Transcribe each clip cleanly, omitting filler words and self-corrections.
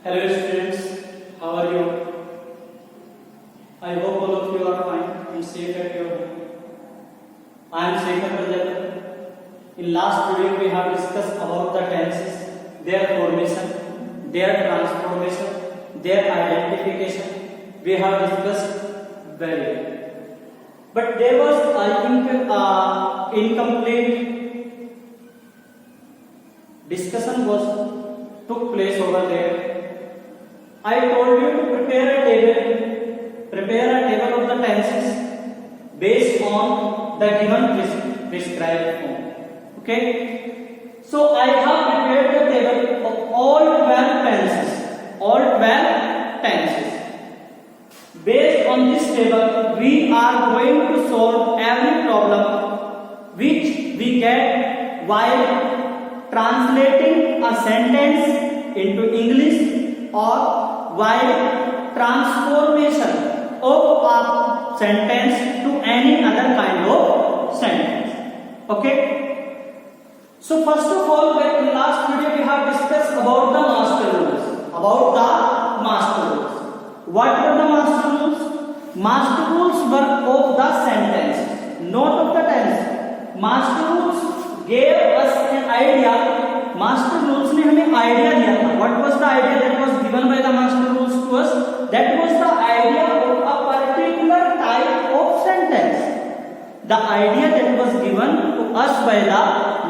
Hello students, how are you? I hope all of you are fine and safe at your home. I am Shekhar Prajapati. In last video we have discussed about the tenses, their formation, their transformation, their identification. We have discussed very well. But there was, I think, incomplete discussion took place over there. I told you to prepare a table of the tenses based on the given prescribed form. Okay? So I have prepared the table of all 12 tenses. Based on this table, we are going to solve every problem which we get while translating a sentence into English or while transformation of a sentence to any other kind of sentence. Okay? So first of all, in last video we have discussed about the master rules. What were the master rules? Master rules were of the sentence, not of the tense. Master rules gave us an idea. Master rules ने हमें idea दिया था. What was the idea that was given by the master rules to us? That was the idea of a particular type of sentence. The idea that was given to us by the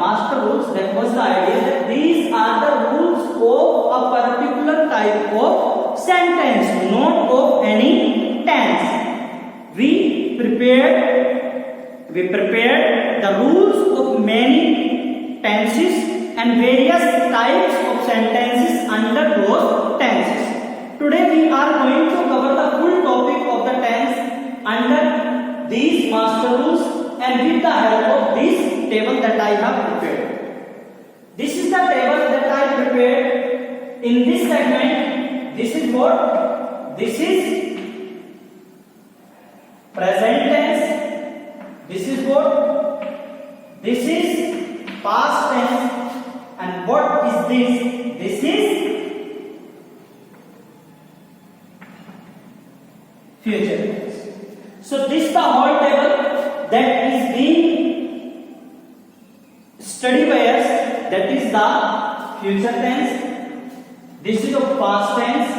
master rules, that was the idea that these are the rules of a particular type of sentence, not of any tense. We prepared the rules of many tenses and various types of sentences under those tenses. Today we are going to cover the full topic of the tense under these master rules and with the help of this table that I have prepared. This is the table that I prepared in this segment. This is what? This is present tense. This is what? This is past tense. And what is this? This is future tense. So this is the whole table that is being studied by us. That is the future tense. This is of past tense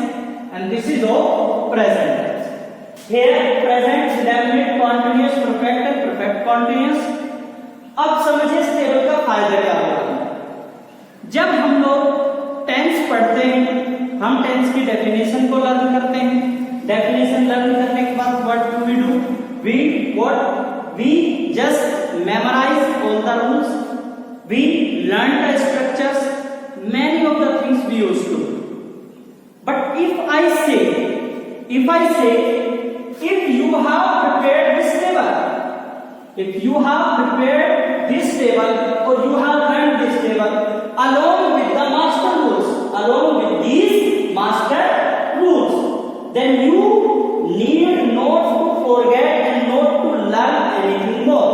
and this is of present tense. Here present, indefinite, continuous, perfect and perfect continuous. अब समझिए इस table का फायदा क्या होगा. जब हम लोग टेंस पढ़ते हैं, हम टेंस की डेफिनेशन को लर्न करते हैं. डेफिनेशन लर्न करने के बाद what do we do? We just memorise all the rules. We learn the structures. Many of the things we used to. But if I say if you have prepared this table or you have learned this table along with the master rules, along with these master rules, then you need not to forget and not to learn anything more.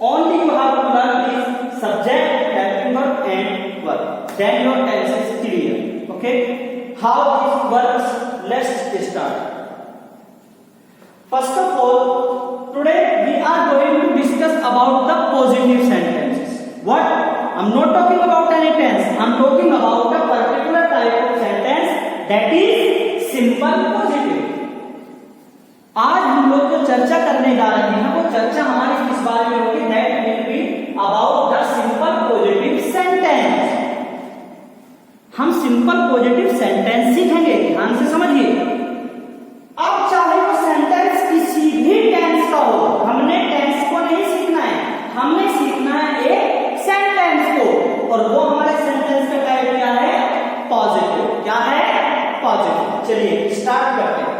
Only you have to learn this subject, helping verb and verb. Then your tense is clear. Okay? How this works? Let's start. First of all, today we are going to discuss about the positive sentences. What? I'm not talking about any tense. I'm talking about a particular type of sentence that is simple positive. आज हम लोग जो चर्चा करने जा रहे हैं वो चर्चा हमारी किस बारे में होगी? That will be about the simple positive sentence. हम सिंपल पॉजिटिव सेंटेंस सीखेंगे. ध्यान से समझिए. अब चाहे वो सेंटेंस किसी भी टेंस का हो, हमने टेंस को नहीं सीखना है. हमने सीखना है एक सेंटेंस को, और वो हमारे सेंटेंस का टाइप क्या है? पॉजिटिव. क्या है? पॉजिटिव. चलिए स्टार्ट करते हैं.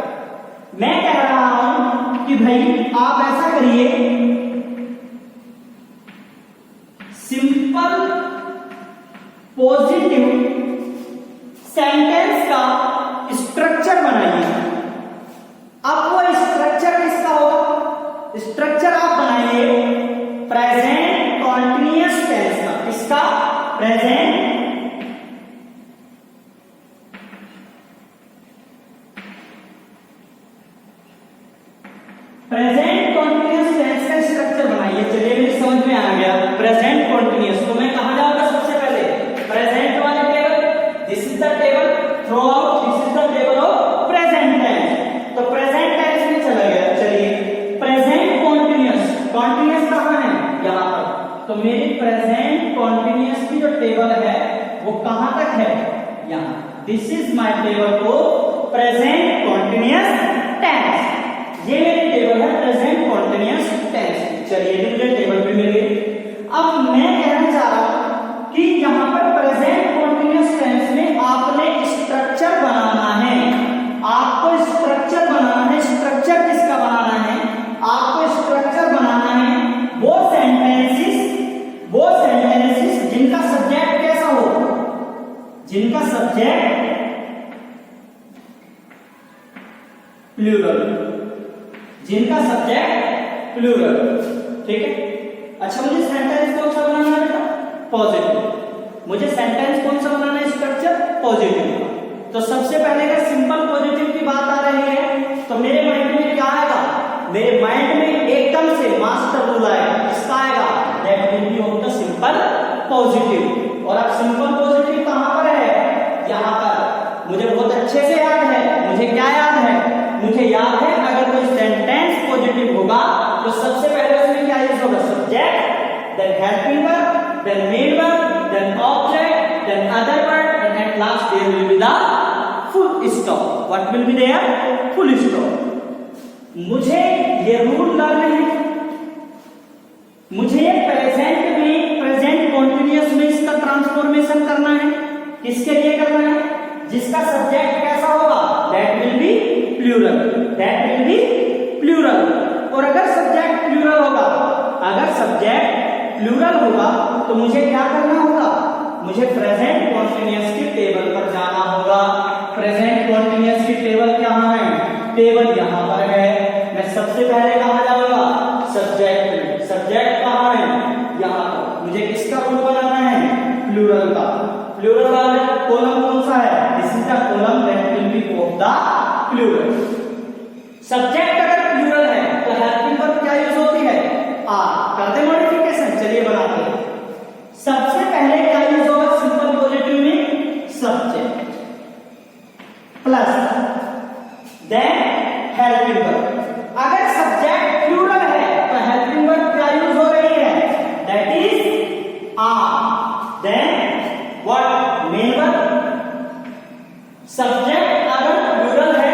मैं कह रहा हूं कि भाई आप ऐसा करिए, सिंपल पॉजिटिव सेंटेंस का स्ट्रक्चर बनाइए. अब वो स्ट्रक्चर किसका होगा? स्ट्रक्चर आप बनाइए प्रेजेंट कॉन्टिन्यूअस टेंस का. किसका? प्रेजेंट प्रेजेंट कॉन्टिन्यूअस टेंस का स्ट्रक्चर बनाइए। चलिए मेरी समझ में आ गया। प्रेजेंट कॉन्टिन्यूअस, तो मैं कहां जाऊंगा सबसे पहले? प्रेजेंट वाले table, this is the table, throw out, this is the table of present tense. तो प्रेजेंट टेंस में चला गया। चलिए प्रेजेंट कॉन्टिन्यूअस, कॉन्टिन्यूअस कहां है? यहां पर। तो मेरी प्रेजेंट कॉन्टिन्यूअस की जो टेबल है वो कहां तक है? यहां। This is my table of present continuous tense. ये मेरी टेबल है प्रेजेंट कॉन्टिन्यूअस टेंस। चलिए ये मुझे टेबल भी मिल गई। अब मैं कहना चाह रहा हूं कि यहां पर प्रेजेंट कॉन्टिन्यूअस टेंस में आपने स्ट्रक्चर बनाना है। आपको स्ट्रक्चर बनाना है। स्ट्रक्चर किसका बनाना है? आपको स्ट्रक्चर बनाना है वो सेंटेंसेस जिनका सब्जेक्ट कैसा हो, जिनका सब्जेक्ट प्लूरल, जिनका सब्जेक्ट प्लूरल। ठीक है। अच्छा मुझे सेंटेंस कौन सा बनाना है बेटा? पॉजिटिव। मुझे सेंटेंस कौन सा बनाना है? Structure positive. तो सबसे पहले अगर सिंपल पॉजिटिव की बात आ रही है तो मेरे माइंड में क्या आएगा? मेरे माइंड में एकदम से मास्टर रूल आएगा। किसका आएगा? That will be of the simple positive. और अब सिंपल पॉजिटिव कहां पर है? यहां पर। मुझे बहुत अच्छे से याद है। मुझे क्या याद है? मुझे याद है अगर कोई सेंटेंस पॉजिटिव होगा तो सबसे पहले उसमें क्या यूज होगा? Subject, then helping verb, then main verb, then object, then other verb, and at last there will be the full stop. What will be there? Full stop. मुझे ये रूल लर्न है। मुझे प्रेजेंट में, present continuous में इसका transformation करना है। किसके लिए करना है? जिसका सब्जेक्ट कैसा होगा? That will be plural, that will be plural. और अगर सब्जेक्ट प्लूरल होगा, अगर सब्जेक्ट प्लूरल होगा तो मुझे क्या करना होगा? मुझे प्रेजेंट कॉन्टिन्यूअस की टेबल पर जाना होगा। प्रेजेंट कॉन्टिन्यूअस की टेबल कहां है? टेबल यहां पर है। मैं सबसे पहले कहां जाऊंगा? सब्जेक्ट में। सब्जेक्ट कहां है? यहां पर। मुझे किसका रूल बनाना है? प्लूरल का। प्लूरल वाला कॉलम कौन सा है? This is the column that will be of the plural. Subject अगर प्लूरल है तो हेल्पिंग वर्ब क्या यूज होती है? आर। करते मॉडिफिकेशन। चलिए बनाते हैं। सबसे पहले क्या यूज होगा सिंपल पॉजिटिव में? Subject plus then helping verb. अगर सब्जेक्ट प्लूरल है तो हेल्पिंग वर्ब क्या यूज हो रही है? That is are. Then what? Main verb. Subject अगर प्लूरल है,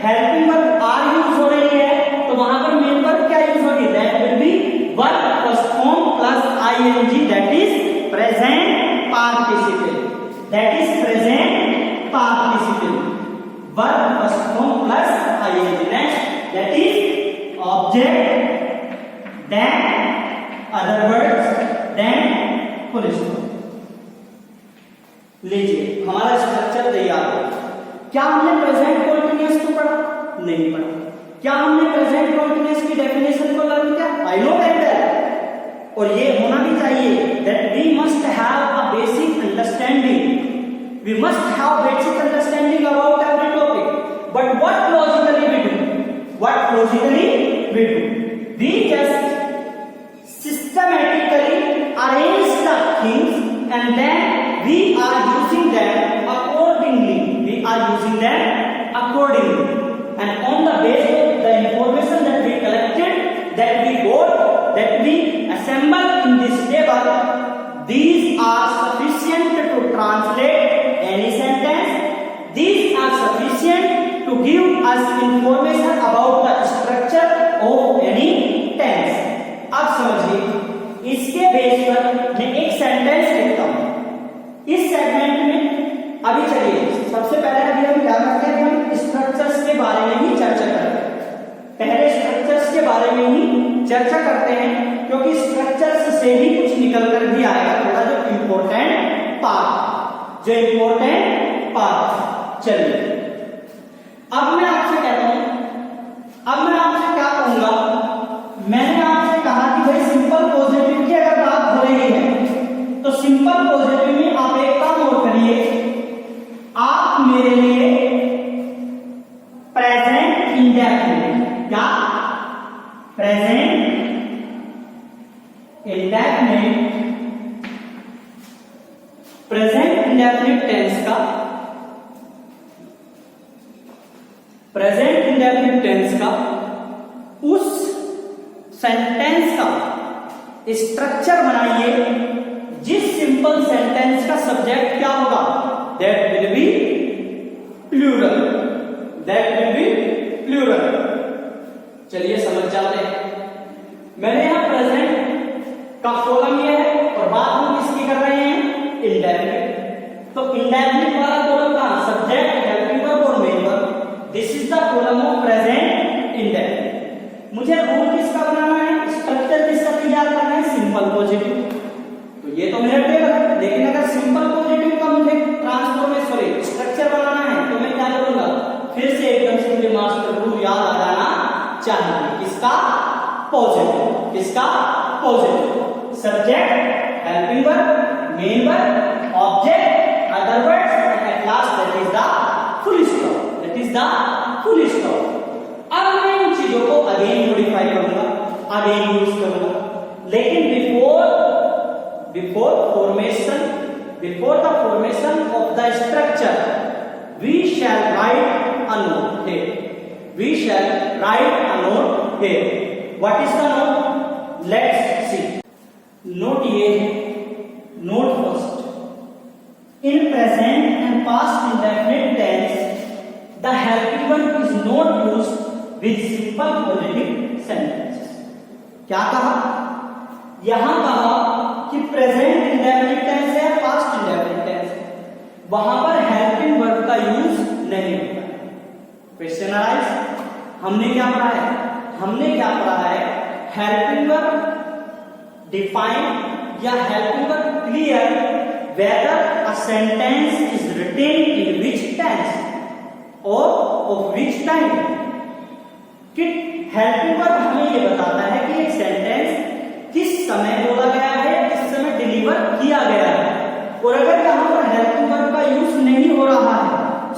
हेल्पिंग वर्ब आर यूज हो रही है तो वहां पर मेन वर्ब क्या यूज होगी? That will be verb plus form plus I N G, that is present participle. That is present participle. Verb plus form plus ING. Next that is object, then other words, then full stop. लीजिए हमारा structure तैयार हो। क्या हमने present continuous को पढ़ा? नहीं पढ़ा। क्या हमने प्रेजेंट कॉन्टिन्यूअस की डेफिनेशन को लर्न किया? I know that. और ये होना भी चाहिए that we must have a basic understanding. We must have basic understanding about every topic. But what logically we do? What logically we do? We just systematically arrange the things and then we are using them accordingly. We are using them accordingly. And on the basis of the information that we collected, that we got, that we assemble in this table, these are sufficient to translate any sentence. These are sufficient to give us information about the structure of any tense. अब समझिए इसके base पर मैं एक sentence लिखता हूं इस segment में। अभी चलिए सबसे पहले अभी हम क्या करते हैं? हम स्ट्रक्चर्स के बारे में ही चर्चा करते हैं। पहले स्ट्रक्चर्स के बारे में ही चर्चा करते हैं क्योंकि स्ट्रक्चर्स से ही कुछ निकल कर भी आएगा थोड़ा जो इंपॉर्टेंट पार्ट चलिए अब मैं आपसे कहता हूं, अब मैं आपसे क्या कहूंगा? मैंने आपसे कहा कि भाई सिंपल पॉजिटिव की अगर बात हो रही है तो सिंपल पॉजिटिव में आप एक काम और करिए, आप मेरे लिए प्रेजेंट इंडेफिनिट क्या प्रेजेंट इंडेफिनिट टेंस का उस सेंटेंस का स्ट्रक्चर बनाइए जिस सिंपल सेंटेंस का सब्जेक्ट क्या होगा, दैट विल बी प्लूरल। चलिए समझ जाते हैं। मैंने यहां प्रेजेंट का कॉलम ये है और बात हम किसकी कर रहे हैं, इंडेफिनिट। तो इंडेफिनिट वाला कॉलम कहां, सब्जेक्ट, हेल्पिंग वर्ब और main verb. This is the column of present indefinite. मुझे रूल किसका बनाना है, स्ट्रक्चर किसका तैयार करना है, सिंपल पॉजिटिव। तो ये तो मेरा टेबल है, लेकिन अगर सिंपल पॉजिटिव का मुझे ट्रांसफॉर्मेशन स्ट्रक्चर बनाना है तो मैं क्या करूंगा, फिर से एकदम सिंपली मास्टर रूल याद आ जाना चाहिए। किसका, positive. Subject, helping verb, main verb, object, other words and at last that is the full stop. अब मैं इन चीजों को अगेन मॉडिफाई करूंगा, अगेन यूज करूंगा, लेकिन before the formation of the structure we shall write a note here. What is the note? Let's see. Note ये है, note first. In present and past indefinite tense, the helping verb is not used with simple positive sentences. क्या कहा, यहां कहा कि present indefinite tense है, past indefinite tense है, वहां पर हेल्पिंग वर्ब का यूज नहीं होता है। क्वेश्चन अराइज, हमने क्या पढ़ा है, हेल्पिंग वर्ब डिफाइन या helping verb clear whether a sentence is written in which tense or of which time। कि हेल्पिंग वर्ब हमें ये बताता है कि एक सेंटेंस किस समय बोला गया है, किस समय डिलीवर किया गया है। और अगर यहां पर हेल्पिंग वर्ब का यूज नहीं हो रहा है,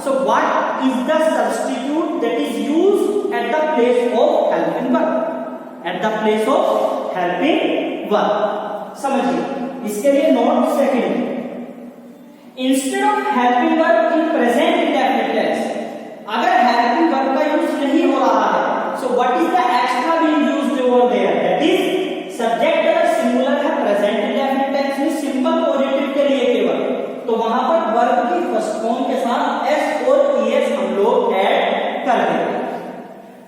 so what is the substitute that is used at the place of helping verb, समझिए। इसके लिए note second, instead of helping verb in present indefinite tense, अगर हेल्पिंग वर्ब का यूज नहीं हो रहा है, so what is the extra being used over there, that is subject. अगर सिंगुलर है प्रेजेंट इंडेफिनिट टेंस में सिंपल पॉजिटिव के लिए केवल, तो वहां पर वर्ब की फर्स्ट फॉर्म के साथ एस और ईएस हम लोग ऐड कर देंगे।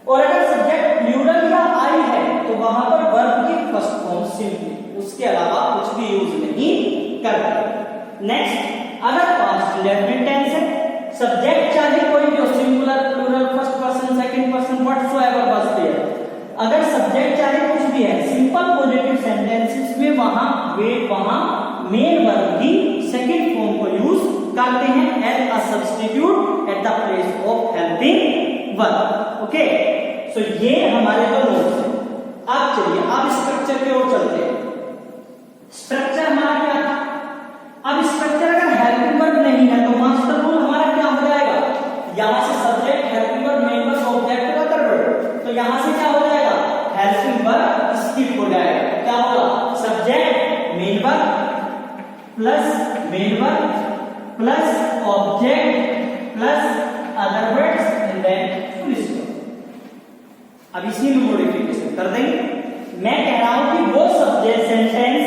और अगर सब्जेक्ट प्लूरल या आई है तो वहां पर वर्ब की फर्स्ट फॉर्म सिंपली, उसके अलावा कुछ भी यूज नहीं करते। नेक्स्ट, अगर पास्ट इंडेफिनिट टेंस है, सब्जेक्ट चाहे कोई भी हो, singular, plural, first person, second person, whatsoever was there, अगर सब्जेक्ट चाहे कुछ भी है, सिंपल पॉजिटिव सेंटेंसेस में वहां मेन वर्ब की सेकंड फॉर्म को यूज करते हैं as a substitute at the place of helping verb. Okay, so ये हमारे दो नोट्स हैं। अब चलिए अब स्ट्रक्चर की ओर चलते हैं। स्ट्रक्चर हमारा क्या था, अब स्ट्रक्चर अगर हेल्पिंग वर्ब नहीं है तो मास्टर रूल हमारा क्या हो जाएगा, यहां से subject, helping verb, main verb, object, other verb, तो यहां से क्या हो जाएगा, हेल्पिंग वर्ब स्किप हो जाएगा। क्या होगा, subject, main verb plus object plus other words and then full stop. अब इसी में मॉडिफिकेशन कर देंगे। मैं कह रहा हूं कि वो सब्जेक्ट सेंटेंस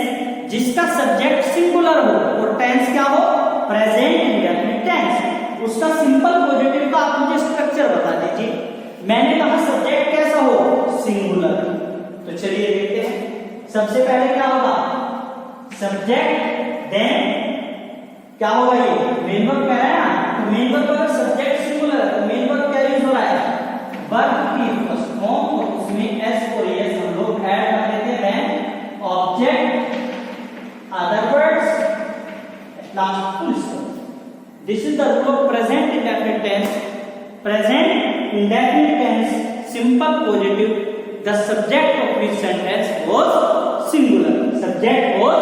जिसका सब्जेक्ट सिंगुलर हो और टेंस क्या हो, प्रेजेंट इंडेफिनिट टेंस, उसका सिंपल पॉजिटिव का आप मुझे स्ट्रक्चर बता दीजिए। मैंने कहा सब्जेक्ट कैसा हो, सिंगुलर। तो चलिए देखते हैं। सबसे पहले क्या होगा, सब्जेक्ट, देन क्या होगा, ये मेन वर्ब कह रहा है ना, तो मेन वर्ब अगर सब्जेक्ट सिंगुलर है तो मेन वर्ब क्या यूज हो रहा है, वर्ब की फर्स्ट फॉर्म, और उसमें एस और एस हम लोग ऐड कर देते हैं, then object, other words, last full stop. This is the rule of present indefinite tense. Present indefinite tense simple positive, the subject of which sentence was singular, subject was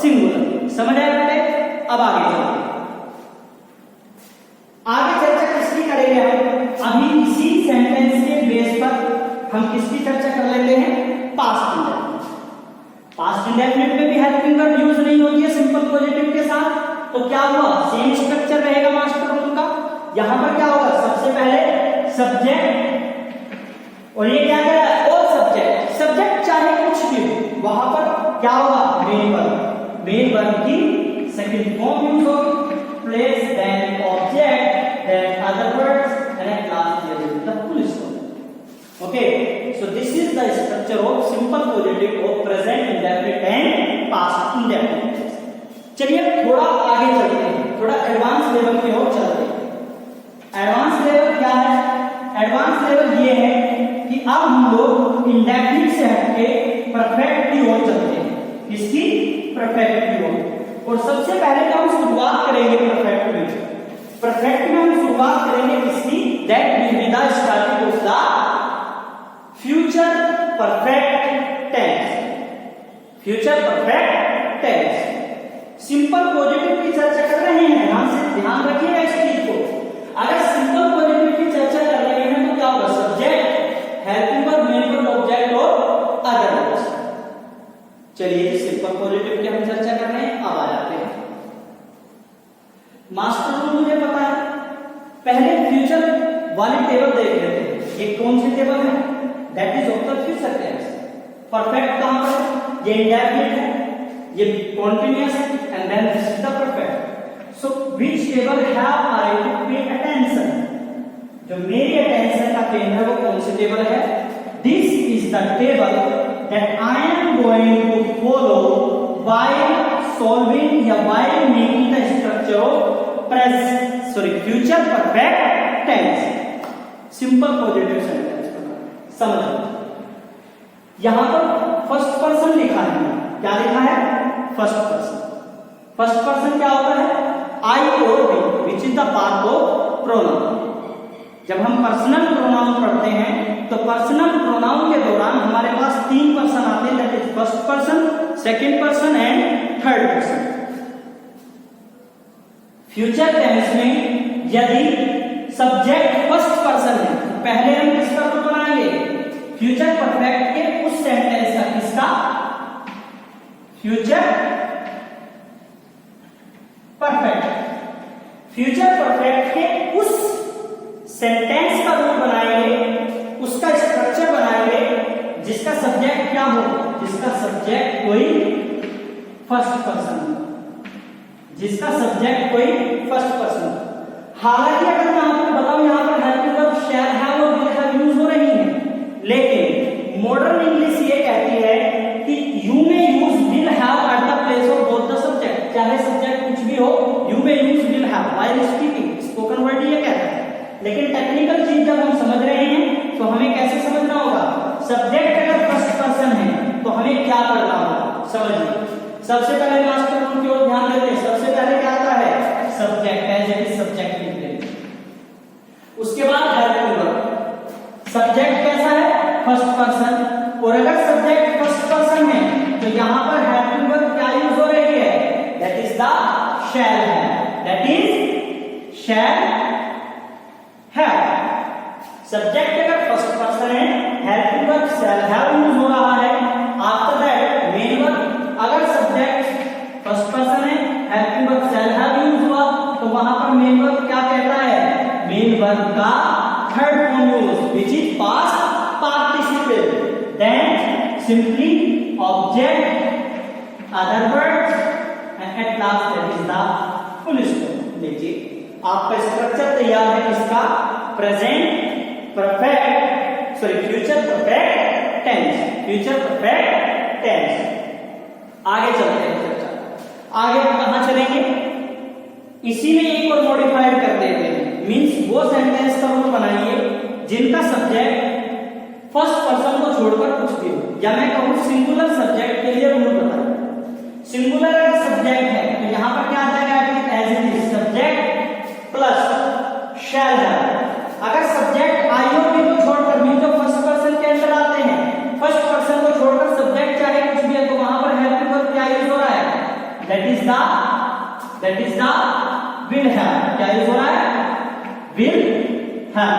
singular. समझ आया बेटे? अब आगे चलते हैं। आगे चर्चा किसकी करेंगे हम, अभी इसी सेंटेंस के बेस पर हम किसकी चर्चा कर लेते हैं, पास्ट इंडेफिनिट। पास्ट इंडेफिनिट में भी हेल्पिंग वर्ब यूज नहीं होती है सिंपल पॉजिटिव के साथ, तो क्या हुआ, सेम स्ट्रक्चर रहेगा मास्टर रूल का। यहां पर क्या होगा, सबसे पहले सब्जेक्ट, और ये क्या कह रहा है, और सब्जेक्ट, सब्जेक्ट चाहे कुछ भी हो, वहां पर क्या होगा, मेन वर्ब, मेन वर्ब की सेकंड फॉर्म यूज होगी, place then object then other words and at last there is the full stop. Okay, so this is the structure of simple positive of present indefinite and past indefinite। चलिए थोड़ा आगे चलते हैं, थोड़ा advance level की ओर चलते हैं। Advance level क्या है, एडवांस लेवल ये है कि अब हम लोग इंडेफिनिट से हटके परफेक्ट की ओर चलते हैं, इसकी परफेक्ट की ओर। और सबसे पहले तो हम शुरुआत करेंगे परफेक्ट में, परफेक्ट में हम शुरुआत करेंगे किसकी, that will be the starting of the future perfect tense, future perfect tense. Simple positive की चर्चा कर रहे हैं, ध्यान रखिएगा इस चीज को। अगर सिंपल पॉजिटिव की चर्चा कर रहे हैं तो क्या होगा, subject, helping verb, main verb, object और अदर वर्ड्स। चलिए सिंपल पॉजिटिव की हम चर्चा कर रहे हैं, अब आ जाते हैं मास्टर रूल। मुझे पता है, पहले फ्यूचर वाली टेबल देख लेते हैं। ये कौन सी टेबल है, that is of the future tense. Perfect कहां पर, ये इंडेफिनिट है, ये कॉन्टिन्यूअस है, and then this is the perfect. So which table have I to pay attention, जो मेरी अटेंशन का पेन है वो कौन सी टेबल है, this is the table that I am going to follow while solving या while making the structure of future perfect tense, simple positive sentence. समझो, यहां पर फर्स्ट पर्सन लिखा है, क्या लिखा है, फर्स्ट पर्सन। फर्स्ट पर्सन क्या होता है, आई और we, which is the part of pronoun. जब हम पर्सनल प्रोनाउन पढ़ते हैं तो पर्सनल प्रोनाउन के दौरान हमारे पास तीन पर्सन आते हैं, that is first person, second person and third person. Future tense में यदि सब्जेक्ट फर्स्ट पर्सन है तो पहले हम किसका रूल बनाएंगे, फ्यूचर परफेक्ट के उस सेंटेंस का, किसका, फ्यूचर परफेक्ट, फ्यूचर परफेक्ट के उस सेंटेंस का रूल बनाएंगे, उसका स्ट्रक्चर बनाएंगे जिसका सब्जेक्ट क्या हो, जिसका सब्जेक्ट कोई फर्स्ट पर्सन, जिसका सब्जेक्ट कोई फर्स्ट पर्सन। हालांकि अगर मैं आपको बताऊं यहां पर हेल्पिंग वर्ब शैल हैव और विल हैव यूज हो रही है, लेकिन मॉडर्न इंग्लिश ये कहती है कि यू में use will have eight the place of both the subject. चाहे सब्जेक्ट कुछ भी हो, यू में use will have while speaking, spoken word ये कहता है। लेकिन टेक्निकल चीज जब हम समझ रहे हैं तो हमें कैसे समझना होगा, सब्जेक्ट अगर फर्स्ट पर्सन है तो हमें क्या करना होगा, समझिए। सबसे पहले मास्टर रूल की ओर ध्यान देते हैं। सबसे पहले क्या आता है, सब्जेक्ट है, जैसे सब्जेक्ट लिख लेते हैं। उसके बाद हेल्पिंग वर्ब, सब्जेक्ट कैसा है, फर्स्ट पर्सन, और अगर सब्जेक्ट फर्स्ट पर्सन है तो यहां पर हेल्पिंग वर्ब क्या यूज हो रही है, दैट इज द शैल है, दैट इज शैल है। सब्जेक्ट अगर फर्स्ट पर्सन है, helping verb shall have use हो रहा है। आफ्टर दैट मेन वर्ब, अगर सब्जेक्ट फर्स्ट पर्सन है, helping verb shall have use हुआ, तो वहां पर मेन वर्ब क्या कहता है, मेन वर्ब का third form use, which is past participle, then simply object, other words and at last that is the full stop. देखिए आपका स्ट्रक्चर तैयार है इसका, present perfect, sorry future perfect tense, future perfect tense. आगे चलते हैं चर्चा, आगे हम कहां चलेंगे, इसी में एक और मॉडिफाइड कर देते हैं। मींस वो सेंटेंस का रूल बनाइए जिनका सब्जेक्ट फर्स्ट पर्सन को छोड़कर कुछ भी हो, या मैं कहूं सिंगुलर सब्जेक्ट के लिए रूल बताइए। सिंगुलर अगर सब्जेक्ट है तो यहां पर क्या आ जाएगा, as it is subject plus shall है। अगर सब्जेक्ट आई और बी को छोड़कर, मीन जो फर्स्ट पर्सन के अंदर आते हैं, फर्स्ट पर्सन को छोड़कर सब्जेक्ट चाहे कुछ भी है, तो वहां पर हेल्पिंग वर्ब क्या यूज हो रहा है, that is the will have, क्या यूज हो रहा है, विल हैव।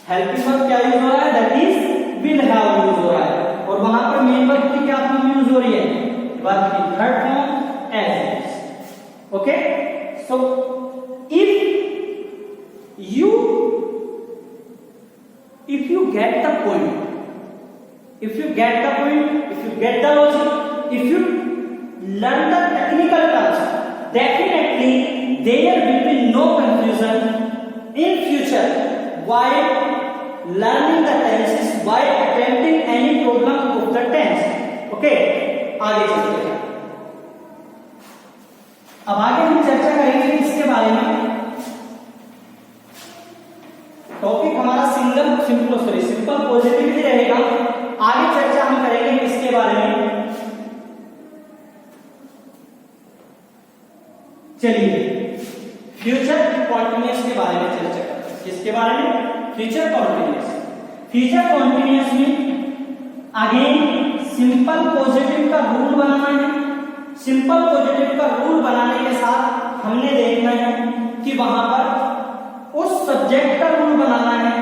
हेल्पिंग वर्ब क्या यूज हो रहा है, that is will have use हो रहा है, और वहां पर मेन वर्ब की क्या फॉर्म यूज हो रही है, वर्ब की third form as. Okay, so if you get the point, if you get the point, if you get the logic, if you learn the technical terms, definitely there will be no confusion in future while learning the tenses, while attempting any problem of the tense. Okay, आगे चलते हैं। अब आगे हम चर्चा करेंगे इसके बारे में। टॉपिक हमारा सिंपल पॉजिटिव ही रहेगा। आगे चर्चा हम करेंगे इसके बारे में। चलिए फ्यूचर कॉन्टिन्यूअस के बारे में चर्चा करते हैं। किसके बारे में, फ्यूचर कॉन्टिन्यूअस। फ्यूचर कॉन्टिन्यूअस में अगेन सिंपल पॉजिटिव का रूल बनाना है। सिंपल पॉजिटिव का रूल बनाने के साथ हमने देखना है कि वहां पर उस सब्जेक्ट का रूल बनाना है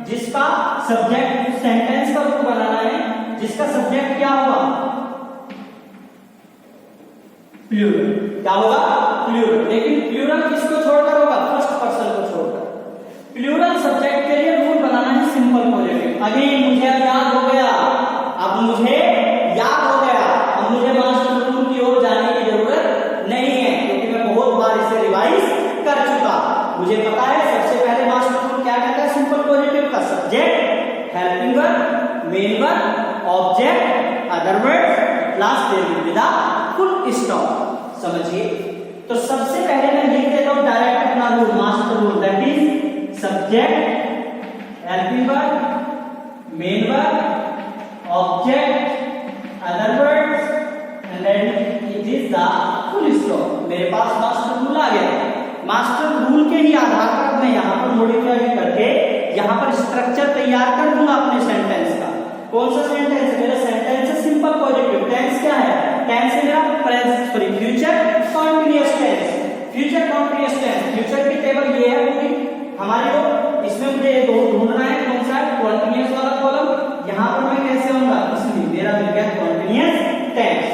जिसका सब्जेक्ट, सेंटेंस का रूल बनाना है जिसका सब्जेक्ट क्या होगा, प्लूरल। क्या होगा, प्लूरल। लेकिन प्लूरल किसको छोड़कर होगा, फर्स्ट पर्सन को छोड़कर। प्लूरल सब्जेक्ट के लिए रूल बनाना है सिंपल पॉजिटिव। अगेन मुझे याद हो गया, अब मुझे याद हो गया, अब मुझे मास्टर रूल की ओर जाने की जरूरत नहीं है क्योंकि मैं बहुत बार इसे रिवाइज कर चुका। मुझे पता है सबसे पहले मास्टर रूल क्या कहता है सिंपल पॉजिटिव का, subject, helping verb, main verb, object, other words, last there will be the full stop. समझिए, तो सबसे पहले मैं लिख देता हूं डायरेक्ट अपना rule, master rule, that is subject, helping verb, main verb, object, other words and then it is the full stop. मेरे पास मास्टर रूल आ गया। मास्टर रूल के ही आधार पर मैं यहाँ पर मॉडिफाई करके यहाँ पर स्ट्रक्चर तैयार कर दूंगा अपने सेंटेंस का। कौन सा सेंटेंस है मेरा, सेंटेंस है सिंपल पॉजिटिव। टेंस क्या है, टेंस है मेरा future continuous tense. Future continuous tense, future की टेबल ये है पूरी हमारी को। इसमें मुझे दो ढूंढना है, कौन सा है, कॉन्टिन्यूअस वाला कॉलम। यहाँ पर मैं कैसे आऊंगा, इसमें मेरा मिल गया कॉन्टिन्यूअस टेंस।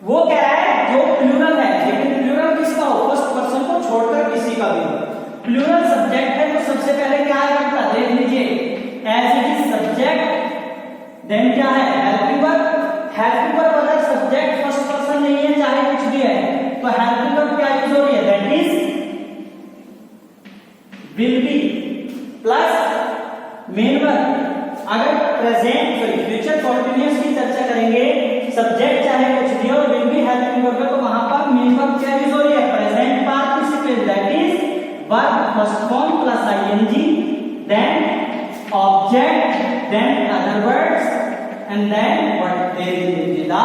वो कह रहा है जो प्लूरल है, लेकिन प्लूरल किसका हो, फर्स्ट पर्सन को छोड़कर किसी का भी हो। प्लूरल सब्जेक्ट है तो सबसे पहले क्या आएगा, देख लीजिए, as it is subject, then क्या है, हेल्पिंग वर्ब। हेल्पिंग वर्ब अगर सब्जेक्ट फर्स्ट पर्सन नहीं है, चाहे कुछ भी है, तो हेल्पिंग वर्ब क्या यूज हो रही है, that is will be plus main verb. अगर प्रेजेंट सॉरी फ्यूचर कॉन्टिन्यूअस की चर्चा करेंगे, सब्जेक्ट चाहे कुछ भी और विल बी हेल्पिंग वर्ब है, तो वहां पर मेन वर्ब क्या यूज हो रही है, present participle, that is verb first form plus I N G, then object, then other words and then what there will be the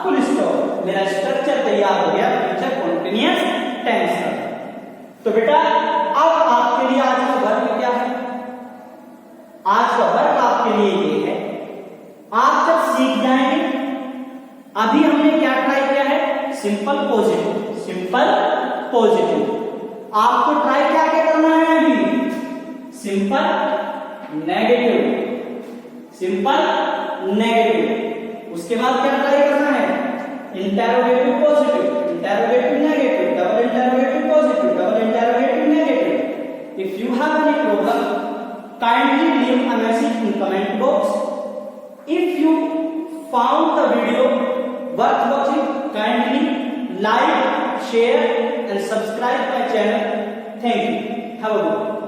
full stop. मेरा स्ट्रक्चर तैयार हो गया फ्यूचर कॉन्टिन्यूअस टेंस का। तो बेटा अब आपके लिए आज का वर्क क्या है, आज का वर्क आपके लिए ये है, आप जब सीख जाएंगे, अभी हमने क्या ट्राई किया है, सिंपल पॉजिटिव, सिंपल पॉजिटिव। आपको ट्राई क्या क्या करना है अभी, सिंपल नेगेटिव, सिंपल नेगेटिव। उसके बाद क्या ट्राई करना है, interrogative positive, interrogative negative, double interrogative positive, double interrogative negative. If you have any problem, kindly leave a message in comment box. If you found the video worth watching, kindly like, share and subscribe my channel. Thank you. Have a good day.